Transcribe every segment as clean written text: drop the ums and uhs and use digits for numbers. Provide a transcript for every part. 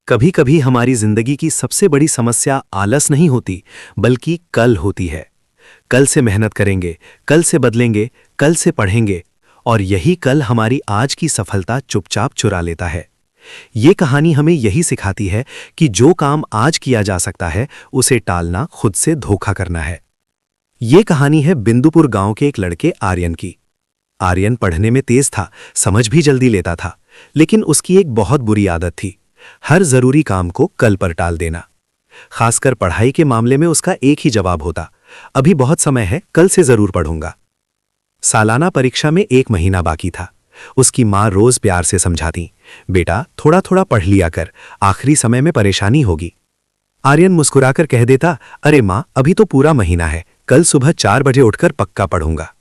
कभी कभी हमारी जिंदगी की सबसे बड़ी समस्या आलस नहीं होती, बल्कि कल होती है। कल से मेहनत करेंगे, कल से बदलेंगे, कल से पढ़ेंगे, और यही कल हमारी आज की सफलता चुपचाप चुरा लेता है। ये कहानी हमें यही सिखाती है कि जो काम आज किया जा सकता है, उसे टालना खुद से धोखा करना है। ये कहानी है बिंदुपुर गांव के एक लड़के आर्यन की। आर्यन पढ़ने में तेज था, समझ भी जल्दी लेता था, लेकिन उसकी एक बहुत बुरी आदत थी, हर जरूरी काम को कल पर टाल देना। खासकर पढ़ाई के मामले में उसका एक ही जवाब होता, अभी बहुत समय है, कल से जरूर पढ़ूंगा। सालाना परीक्षा में 1 महीना बाकी था। उसकी माँ रोज प्यार से समझाती, बेटा थोड़ा थोड़ा पढ़ लिया कर, आखिरी समय में परेशानी होगी। आर्यन मुस्कुराकर कह देता, अरे माँ, अभी तो पूरा महीना है, कल सुबह 4 बजे उठकर पक्का पढ़ूंगा।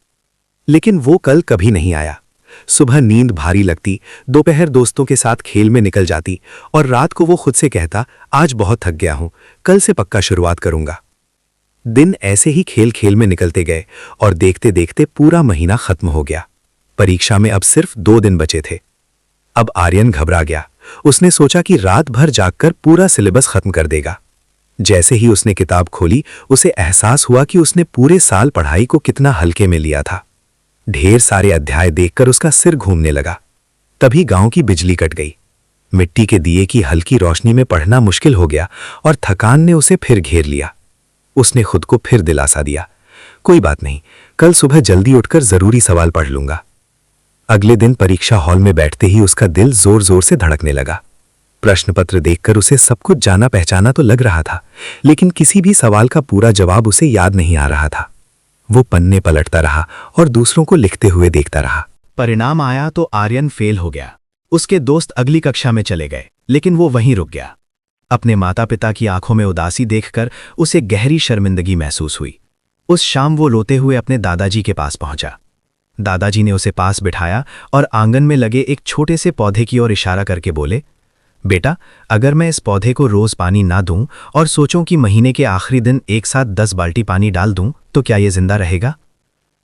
लेकिन वो कल कभी नहीं आया। सुबह नींद भारी लगती, दोपहर दोस्तों के साथ खेल में निकल जाती, और रात को वो खुद से कहता, आज बहुत थक गया हूं, कल से पक्का शुरुआत करूंगा। दिन ऐसे ही खेल खेल में निकलते गए, और देखते देखते पूरा महीना खत्म हो गया। परीक्षा में अब सिर्फ 2 दिन बचे थे। अब आर्यन घबरा गया। उसने सोचा कि रात भर जागकर पूरा सिलेबस खत्म कर देगा। जैसे ही उसने किताब खोली, उसे एहसास हुआ कि उसने पूरे साल पढ़ाई को कितना हल्के में लिया था। ढेर सारे अध्याय देखकर उसका सिर घूमने लगा। तभी गांव की बिजली कट गई। मिट्टी के दिए की हल्की रोशनी में पढ़ना मुश्किल हो गया, और थकान ने उसे फिर घेर लिया। उसने खुद को फिर दिलासा दिया, कोई बात नहीं, कल सुबह जल्दी उठकर जरूरी सवाल पढ़ लूंगा। अगले दिन परीक्षा हॉल में बैठते ही उसका दिल जोर जोर से धड़कने लगा। प्रश्न पत्र देखकर उसे सब कुछ जाना पहचाना तो लग रहा था, लेकिन किसी भी सवाल का पूरा जवाब उसे याद नहीं आ रहा था। वो पन्ने पलटता रहा और दूसरों को लिखते हुए देखता रहा। परिणाम आया तो आर्यन फेल हो गया। उसके दोस्त अगली कक्षा में चले गए, लेकिन वो वहीं रुक गया। अपने माता पिता की आंखों में उदासी देखकर उसे गहरी शर्मिंदगी महसूस हुई। उस शाम वो रोते हुए अपने दादाजी के पास पहुंचा। दादाजी ने उसे पास बिठाया और आंगन में लगे एक छोटे से पौधे की ओर इशारा करके बोले, बेटा, अगर मैं इस पौधे को रोज पानी ना दूं और सोचूं कि महीने के आखिरी दिन एक साथ 10 बाल्टी पानी डाल दूं, तो क्या ये जिंदा रहेगा?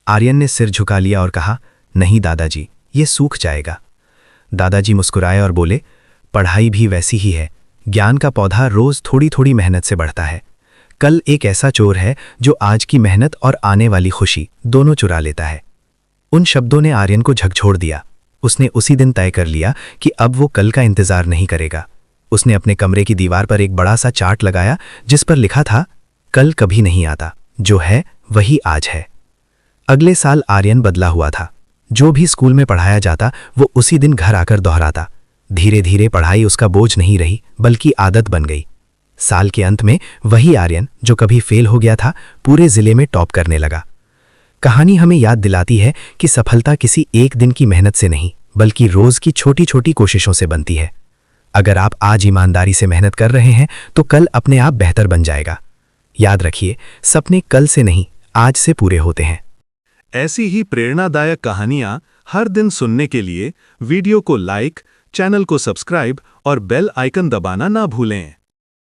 आर्यन ने सिर झुका लिया और कहा, नहीं दादाजी, ये सूख जाएगा। दादाजी मुस्कुराए और बोले, पढ़ाई भी वैसी ही है, ज्ञान का पौधा रोज थोड़ी थोड़ी मेहनत से बढ़ता है। कल एक ऐसा चोर है जो आज की मेहनत और आने वाली खुशी दोनों चुरा लेता है। उन शब्दों ने आर्यन को झकझोर दिया। उसने उसी दिन तय कर लिया कि अब वो कल का इंतजार नहीं करेगा। उसने अपने कमरे की दीवार पर एक बड़ा सा चार्ट लगाया, जिस पर लिखा था, कल कभी नहीं आता, जो है वही आज है। अगले साल आर्यन बदला हुआ था। जो भी स्कूल में पढ़ाया जाता, वो उसी दिन घर आकर दोहराता। धीरे धीरे पढ़ाई उसका बोझ नहीं रही, बल्कि आदत बन गई। साल के अंत में वही आर्यन जो कभी फेल हो गया था, पूरे जिले में टॉप करने लगा। कहानी हमें याद दिलाती है कि सफलता किसी एक दिन की मेहनत से नहीं, बल्कि रोज की छोटी छोटी कोशिशों से बनती है। अगर आप आज ईमानदारी से मेहनत कर रहे हैं, तो कल अपने आप बेहतर बन जाएगा। याद रखिए, सपने कल से नहीं, आज से पूरे होते हैं। ऐसी ही प्रेरणादायक कहानियां हर दिन सुनने के लिए वीडियो को लाइक, चैनल को सब्सक्राइब और बेल आइकन दबाना ना भूलें।